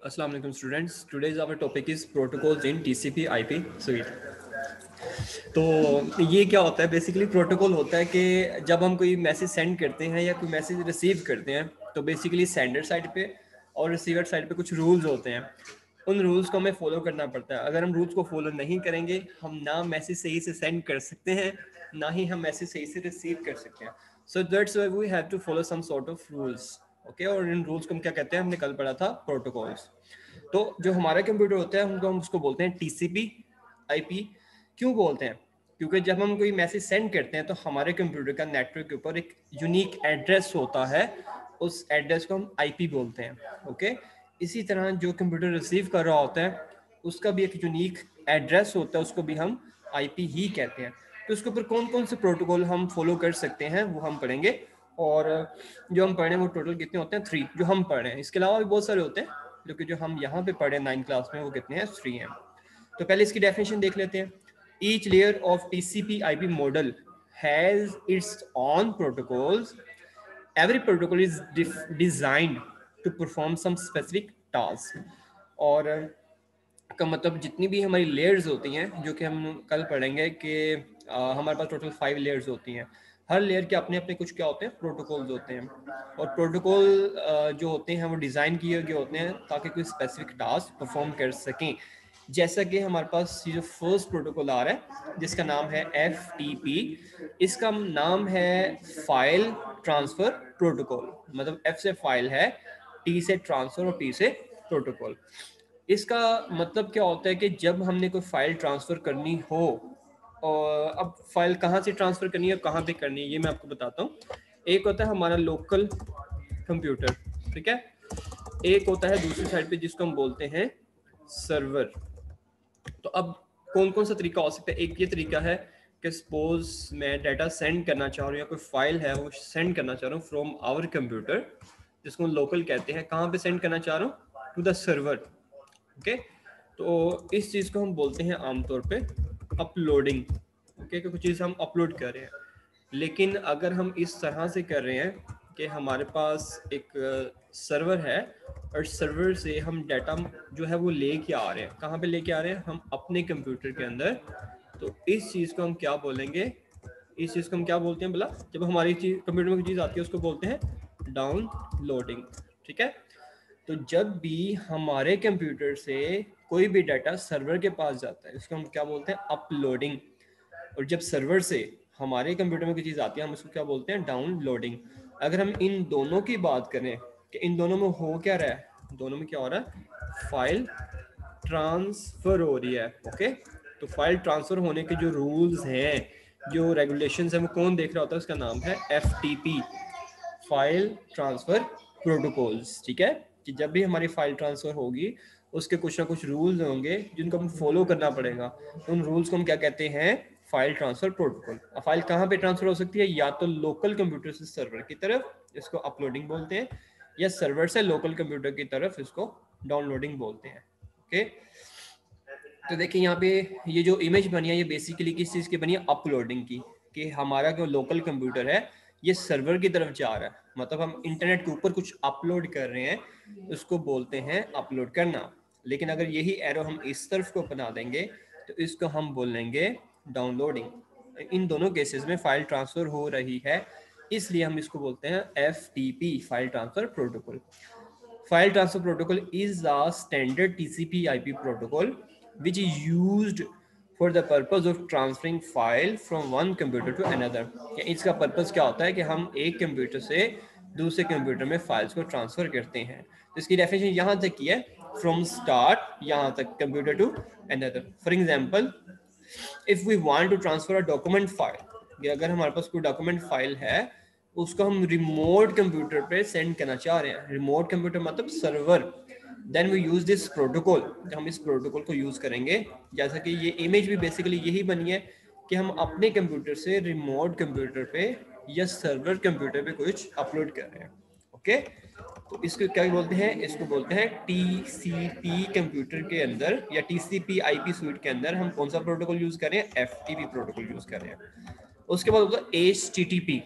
Assalamu alaikum students. Today's our topic is protocols in TCP IP suite. तो ये क्या होता है, बेसिकली प्रोटोकॉल होता है कि जब हम कोई मैसेज सेंड करते हैं या कोई मैसेज रिसीव करते हैं तो बेसिकली सेंडर साइड पे और रिसीवर साइड पे कुछ रूल्स होते हैं। उन रूल्स को हमें फॉलो करना पड़ता है। अगर हम रूल्स को फॉलो नहीं करेंगे हम ना मैसेज सही से सेंड कर सकते हैं, ना ही हम मैसेज सही से रिसीव कर सकते हैं। So that's why we have to follow some sort of rules. Okay, और इन रूल्स को हम क्या कहते हैं, हमने कल पढ़ा था प्रोटोकॉल्स। तो जो हमारा कंप्यूटर होता है हम उसको बोलते हैं टीसीपी आईपी। क्यों बोलते हैं? क्योंकि जब हम कोई मैसेज सेंड करते हैं तो हमारे कंप्यूटर का नेटवर्क के ऊपर एक यूनिक एड्रेस होता है, उस एड्रेस को हम आईपी बोलते हैं। ओके, इसी तरह जो कंप्यूटर रिसीव कर रहा होता है उसका भी एक यूनिक एड्रेस होता है, उसको भी हम आईपी ही कहते हैं। तो उसके ऊपर कौन कौन से प्रोटोकॉल हम फॉलो कर सकते हैं वो हम पढ़ेंगे। और जो हम पढ़े हैं वो टोटल कितने होते हैं? 3 जो हम पढ़ रहे हैं। इसके अलावा भी बहुत सारे होते हैं, जो कि जो हम यहाँ पे पढ़े 9th क्लास में वो कितने हैं? 3 हैं। तो पहले इसकी डेफिनेशन देख लेते हैं। Each layer of TCP IP model has its own protocols. Every protocol is designed to perform some specific task. और का मतलब जितनी भी हमारी लेयर्स होती हैं, जो कि हम कल पढ़ेंगे कि हमारे पास टोटल 5 लेयर्स होती हैं। हर लेयर के अपने अपने कुछ क्या होते हैं? प्रोटोकॉल्स होते हैं। और प्रोटोकॉल जो होते हैं वो डिज़ाइन किए गए होते हैं ताकि कोई स्पेसिफिक टास्क परफॉर्म कर सकें। जैसा कि हमारे पास ये जो फर्स्ट प्रोटोकॉल आ रहा है जिसका नाम है FTP, इसका नाम है फाइल ट्रांसफर प्रोटोकॉल। मतलब F से फाइल है, T से ट्रांसफर और P से प्रोटोकॉल। इसका मतलब क्या होता है कि जब हमने कोई फाइल ट्रांसफ़र करनी हो, और अब फाइल कहाँ से ट्रांसफ़र करनी है, कहाँ पे करनी है, ये मैं आपको बताता हूँ। एक होता है हमारा लोकल कंप्यूटर, ठीक है। एक होता है दूसरी साइड पे जिसको हम बोलते हैं सर्वर। तो अब कौन कौन सा तरीका हो सकता है? एक ये तरीका है कि सपोज मैं डाटा सेंड करना चाह रहा हूँ या कोई फाइल है वो सेंड करना चाह रहा हूँ फ्रॉम आवर कंप्यूटर, जिसको हम लोकल कहते हैं। कहाँ पे सेंड करना चाह रहा हूँ? To the server. ओके, तो इस चीज़ को हम बोलते हैं आमतौर पे अपलोडिंग। ओके, कुछ चीज़ हम अपलोड कर रहे हैं। लेकिन अगर हम इस तरह से कर रहे हैं कि हमारे पास एक सर्वर है और सर्वर से हम डाटा जो है वो लेके आ रहे हैं। कहाँ पे लेके आ रहे हैं? हम अपने कंप्यूटर के अंदर। तो इस चीज़ को हम क्या बोलेंगे? इस चीज़ को हम क्या बोलते हैं भला? जब हमारी चीज़ कंप्यूटर में कोई चीज़ आती है उसको बोलते हैं डाउनलोडिंग। ठीक है, तो जब भी हमारे कंप्यूटर से कोई भी डाटा सर्वर के पास जाता है उसको हम क्या बोलते हैं? अपलोडिंग। और जब सर्वर से हमारे कंप्यूटर में कोई चीज़ आती है हम उसको क्या बोलते हैं? डाउनलोडिंग। अगर हम इन दोनों की बात करें कि इन दोनों में हो क्या रहा है, दोनों में क्या हो रहा है? फाइल ट्रांसफ़र हो रही है। ओके, तो फाइल ट्रांसफ़र होने के जो रूल्स हैं, जो रेगुलेशंस हैं, वो कौन देख रहा होता है? उसका नाम है FTP, फाइल ट्रांसफ़र प्रोटोकॉल्स। ठीक है, कि जब भी हमारी फाइल ट्रांसफ़र होगी उसके कुछ ना कुछ रूल्स होंगे जिनको हम फॉलो करना पड़ेगा। उन रूल्स को हम क्या कहते हैं? File transfer protocol. अब फाइल कहाँ पे ट्रांसफ़र हो सकती है? या तो लोकल कंप्यूटर से सर्वर की तरफ, इसको अपलोडिंग बोलते हैं, या सर्वर से लोकल कंप्यूटर की तरफ, इसको डाउनलोडिंग बोलते हैं। ओके, तो देखिए यहाँ पे ये जो इमेज बनी है ये बेसिकली किस चीज़ की बनी है? अपलोडिंग की। कि हमारा जो लोकल कंप्यूटर है ये सर्वर की तरफ जा रहा है, मतलब हम इंटरनेट के ऊपर कुछ अपलोड कर रहे हैं, उसको बोलते हैं अपलोड करना। लेकिन अगर यही एरो हम इस तरफ को बना देंगे तो इसको हम बोलेंगे डाउनलोडिंग। इन दोनों केसेस में फाइल ट्रांसफ़र हो रही है, इसलिए हम इसको बोलते हैं FTP, file transfer protocol. File transfer protocol is a standard TCP/IP protocol which is used for the purpose of transferring file from one computer to another। इसका पर्पस क्या होता है कि हम एक कंप्यूटर से दूसरे कंप्यूटर में फाइल्स को ट्रांसफर करते हैं। तो इसकी डेफिनेशन यहाँ तक की है, फ्रॉम स्टार्ट यहाँ तक, computer to another. For example, if we want to transfer a document file, अगर हमारे पास कोई डॉक्यूमेंट फाइल है उसको हम रिमोट कंप्यूटर पे सेंड करना चाह रहे हैं, रिमोट कंप्यूटर मतलब server, then we use this protocol. हम इस प्रोटोकॉल को यूज करेंगे। जैसा कि ये इमेज भी बेसिकली यही बनी है कि हम अपने कंप्यूटर से रिमोट कंप्यूटर पे या सर्वर कंप्यूटर पे कुछ अपलोड कर रहे हैं। ओके, तो इसको क्या बोलते हैं? इसको बोलते हैं TCP। कंप्यूटर के अंदर या TCP IP स्यूट के अंदर हम कौन सा प्रोटोकॉल यूज कर रहे हैं? FTP प्रोटोकॉल यूज कर रहे हैं। उसके बाद होता है HTTP।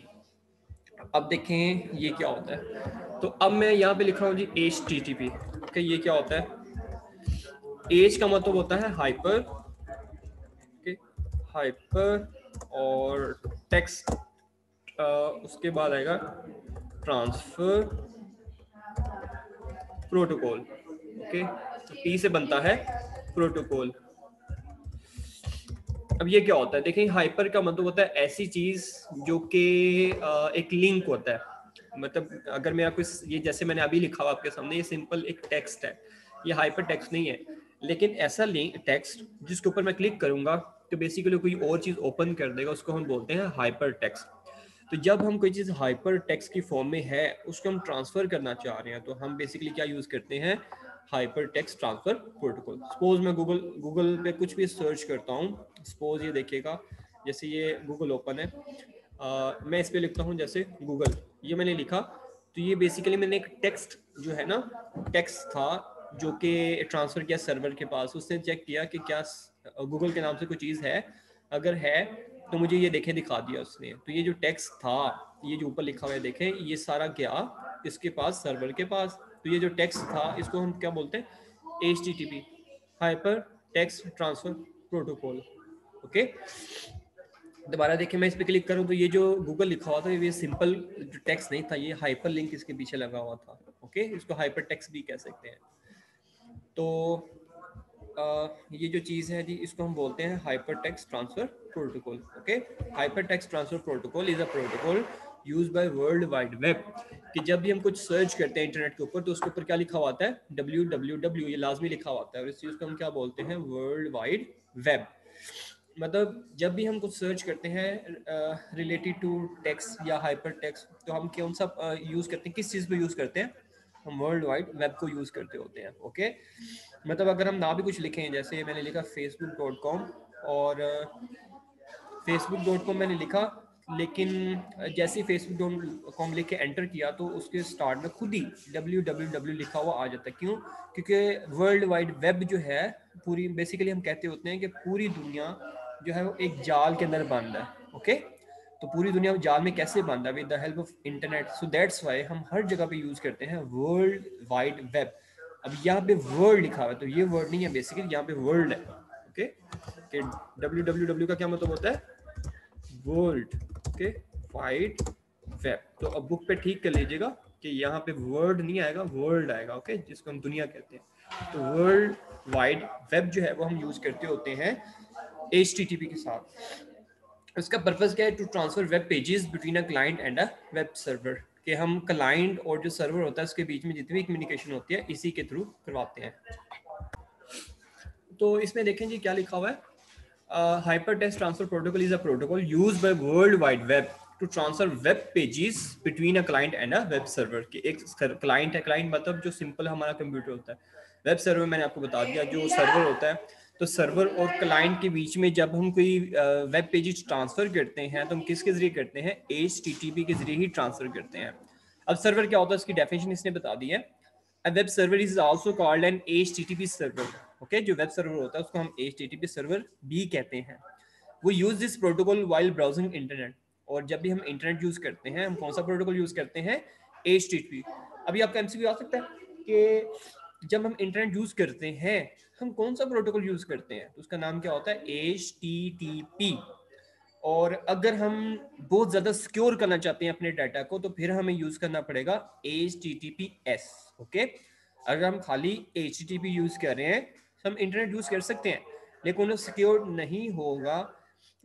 अब देखें ये क्या होता है। तो अब मैं यहाँ पे लिख रहा हूँ जी HTTP। ओके, ये क्या होता है? H का मतलब होता है हाइपर, ओके, हाइपर, और टेक्स्ट उसके बाद आएगा ट्रांसफर प्रोटोकॉल। ओके, तो T से बनता है प्रोटोकॉल। अब ये क्या होता है? देखिए, हाइपर का मतलब होता है ऐसी चीज जो कि एक लिंक होता है। मतलब अगर मेरा कुछ, ये जैसे मैंने अभी लिखा हुआ आपके सामने, ये सिंपल एक टेक्स्ट है, ये हाइपर टेक्स्ट नहीं है, लेकिन ऐसा लिंक टेक्स्ट जिसके ऊपर मैं क्लिक करूंगा तो बेसिकली कोई और चीज ओपन कर देगा, उसको हम बोलते हैं हाइपर टेक्स्ट। तो जब हम कोई चीज हाइपर टेक्स्ट की फॉर्म में है, उसको हम ट्रांसफर करना चाह रहे हैं, तो हम बेसिकली क्या यूज करते हैं? Hyper text transfer protocol. Suppose मैं गूगल पे कुछ भी सर्च करता हूँ, सपोज ये देखिएगा, जैसे ये गूगल ओपन है, मैं इस पे लिखता हूँ जैसे गूगल, ये मैंने लिखा, तो ये बेसिकली मैंने एक टेक्स्ट जो है ना, टेक्स्ट था जो कि ट्रांसफर किया सर्वर के पास, उसने चेक किया कि क्या गूगल के नाम से कोई चीज़ है, अगर है तो मुझे ये देखे दिखा दिया उसने। तो ये जो टेक्स्ट था, ये जो ऊपर लिखा हुआ है देखें, ये सारा गया इसके पास, सर्वर के पास। तो ये जो टेक्स्ट था, इसको हम क्या बोलते हैं? HTTP, hyper text transfer protocol. Okay, दोबारा देखिए, मैं इस पर क्लिक करूं तो ये जो गूगल लिखा हुआ था, ये सिंपल जो टेक्स्ट नहीं था, ये हाइपर लिंक इसके पीछे लगा हुआ था। ओके, इसको हाइपर टेक्स्ट भी कह सकते हैं। तो ये जो चीज़ है जी, इसको हम बोलते हैं hyper text transfer protocol. Okay, hyper text transfer protocol is a protocol use by world wide web. कि जब भी हम कुछ सर्च करते हैं इंटरनेट के ऊपर, तो उसके ऊपर क्या लिखा हुआ आता है? www, ये लाजमी लिखा हुआ आता है, और इस चीज़ को हम क्या बोलते हैं? World wide web. मतलब जब भी हम कुछ सर्च करते हैं रिलेटेड टू टेक्स्ट या हाइपर टेक्स्ट, तो हम कौन सा यूज़ करते हैं? किस चीज़ पे यूज़ करते हैं? हम वर्ल्ड वाइड वेब को यूज़ करते होते हैं। ओके, मतलब अगर हम ना भी कुछ लिखें, जैसे मैंने लिखा facebook.com, और facebook.com मैंने लिखा, लेकिन जैसे ही facebook.com लिख के एंटर किया, तो उसके स्टार्ट में खुद ही www लिखा हुआ आ जाता है। क्यों? क्योंकि वर्ल्ड वाइड वेब जो है, पूरी बेसिकली हम कहते होते हैं कि पूरी दुनिया जो है वो एक जाल के अंदर बंद है। ओके, तो पूरी दुनिया जाल में कैसे बंद है? With the help of internet. So that's why हम हर जगह पे यूज करते हैं वर्ल्ड वाइड वेब। अब यहाँ पे वर्ल्ड लिखा हुआ है, तो ये वर्ड नहीं है, बेसिकली यहाँ पे वर्ल्ड है। ओके, कि www का क्या मतलब होता है? वर्ल्ड। Okay, wide web. तो अब बुक पे ठीक कर लीजिएगा कि यहाँ पे वर्ड नहीं आएगा, वर्ल्ड आएगा। ओके, जिसको हम दुनिया कहते हैं। तो वर्ल्ड वाइड वेब जो है वो हम यूज करते होते हैं HTTP के साथ। इसका पर्पस क्या है? To transfer web pages between a client and a web server. कि हम क्लाइंट और जो सर्वर होता है उसके बीच में जितनी भी कम्युनिकेशन होती है, इसी के थ्रू करवाते हैं। तो इसमें देखें जी क्या लिखा हुआ है? Hyper text transfer protocol is a protocol used by world wide web two transfer web pages between a client and a web server. कि एक क्लाइंट है, क्लाइंट मतलब जो सिंपल हमारा कंप्यूटर होता है। वेब सर्वर मैंने आपको बता दिया, जो सर्वर होता है। तो सर्वर और क्लाइंट के बीच में जब हम कोई वेब पेजेस ट्रांसफर करते हैं, तो हम किसके जरिए करते हैं? HTTP के जरिए ही ट्रांसफर करते हैं। अब सर्वर क्या होता है, इसकी डेफिनेशन इसने बता दी है। A web server is also called an HTTP server. Okay, जो वेब सर्वर होता है उसको हम HTTP सर्वर भी कहते हैं। वो use this protocol while browsing internet. और जब भी हम इंटरनेट यूज करते हैं, हम कौन सा प्रोटोकॉल यूज करते हैं? HTTP। अभी आपका MCQ आ सकता है कि जब हम इंटरनेट यूज करते हैं, हम कौन सा प्रोटोकॉल यूज करते हैं? तो उसका नाम क्या होता है? HTTP। और अगर हम बहुत ज़्यादा सिक्योर करना चाहते हैं अपने डाटा को, तो फिर हमें यूज़ करना पड़ेगा HTTPS। ओके, अगर हम खाली HTTP यूज़ कर रहे हैं, तो हम इंटरनेट यूज़ कर सकते हैं, लेकिन वो सिक्योर नहीं होगा।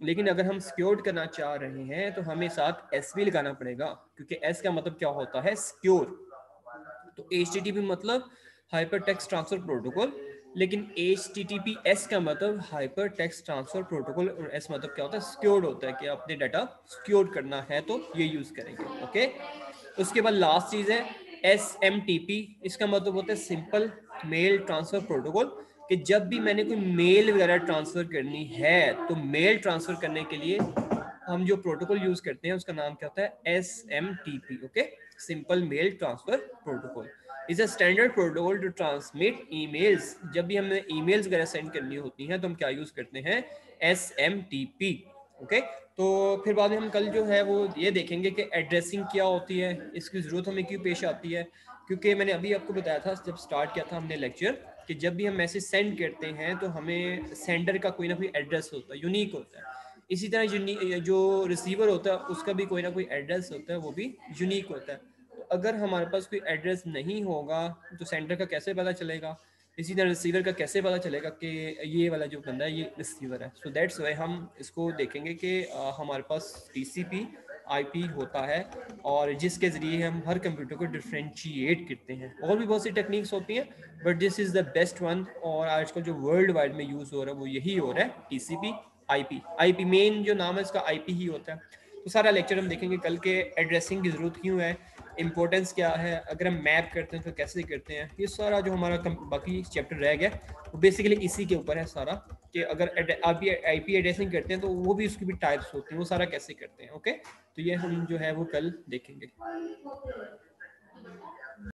लेकिन अगर हम सिक्योर करना चाह रहे हैं, तो हमें साथ S भी लगाना पड़ेगा, क्योंकि S का मतलब क्या होता है? सिक्योर। तो HTTP मतलब हाइपर टेक्स्ट ट्रांसफर प्रोटोकॉल, लेकिन HTTPS का मतलब हाइपर टेक्स्ट ट्रांसफर प्रोटोकॉल, और S मतलब क्या होता है? सिक्योर्ड होता है, कि अपने डाटा सिक्योर करना है तो ये यूज करेंगे। ओके, उसके बाद लास्ट चीज है SMTP। इसका मतलब होता है सिंपल मेल ट्रांसफर प्रोटोकॉल। कि जब भी मैंने कोई मेल वगैरह ट्रांसफर करनी है, तो मेल ट्रांसफर करने के लिए हम जो प्रोटोकॉल यूज करते हैं उसका नाम क्या होता है? SMTP। Okay, simple mail transfer protocol is a standard protocol to transmit emails. जब भी हमें ईमेल्स वगैरह सेंड करनी होती हैं, तो हम क्या यूज करते हैं? SMTP। ओके, तो फिर बाद में हम कल जो है वो ये देखेंगे कि एड्रेसिंग क्या होती है, इसकी ज़रूरत हमें क्यों पेश आती है। क्योंकि मैंने अभी आपको बताया था जब स्टार्ट किया था हमने लेक्चर, कि जब भी हम मैसेज सेंड करते हैं तो हमें सेंडर का कोई ना कोई एड्रेस होता है, यूनिक होता है। इसी तरह जो रिसीवर होता है उसका भी कोई ना कोई एड्रेस होता है, वो भी यूनिक होता है। तो अगर हमारे पास कोई एड्रेस नहीं होगा तो सेंडर का कैसे पता चलेगा, इसी तरह रिसीवर का कैसे पता चलेगा कि ये वाला जो बंदा है ये रिसीवर है। सो दैट्स वाई हम इसको देखेंगे कि हमारे पास टीसीपी आईपी होता है और जिसके ज़रिए हम हर कंप्यूटर को डिफ्रेंशिएट करते हैं। और भी बहुत सी टेक्निक्स होती हैं but this is the best one, और आजकल जो वर्ल्ड वाइड में यूज़ हो रहा है वो यही हो रहा है, टीसीपी आईपी। आईपी मेन जो नाम है इसका आईपी ही होता है। तो सारा लेक्चर हम देखेंगे कल के एड्रेसिंग की ज़रूरत क्यों है, इंपॉर्टेंस क्या है, अगर हम मैप करते हैं तो कैसे करते हैं। ये सारा जो हमारा बाकी चैप्टर रह गया वो बेसिकली इसी के ऊपर है सारा, कि अगर आप ये आईपी एड्रेसिंग करते हैं तो वो भी उसकी भी टाइप्स होती हैं, वो सारा कैसे करते हैं। ओके, तो ये हम जो है वो कल देखेंगे।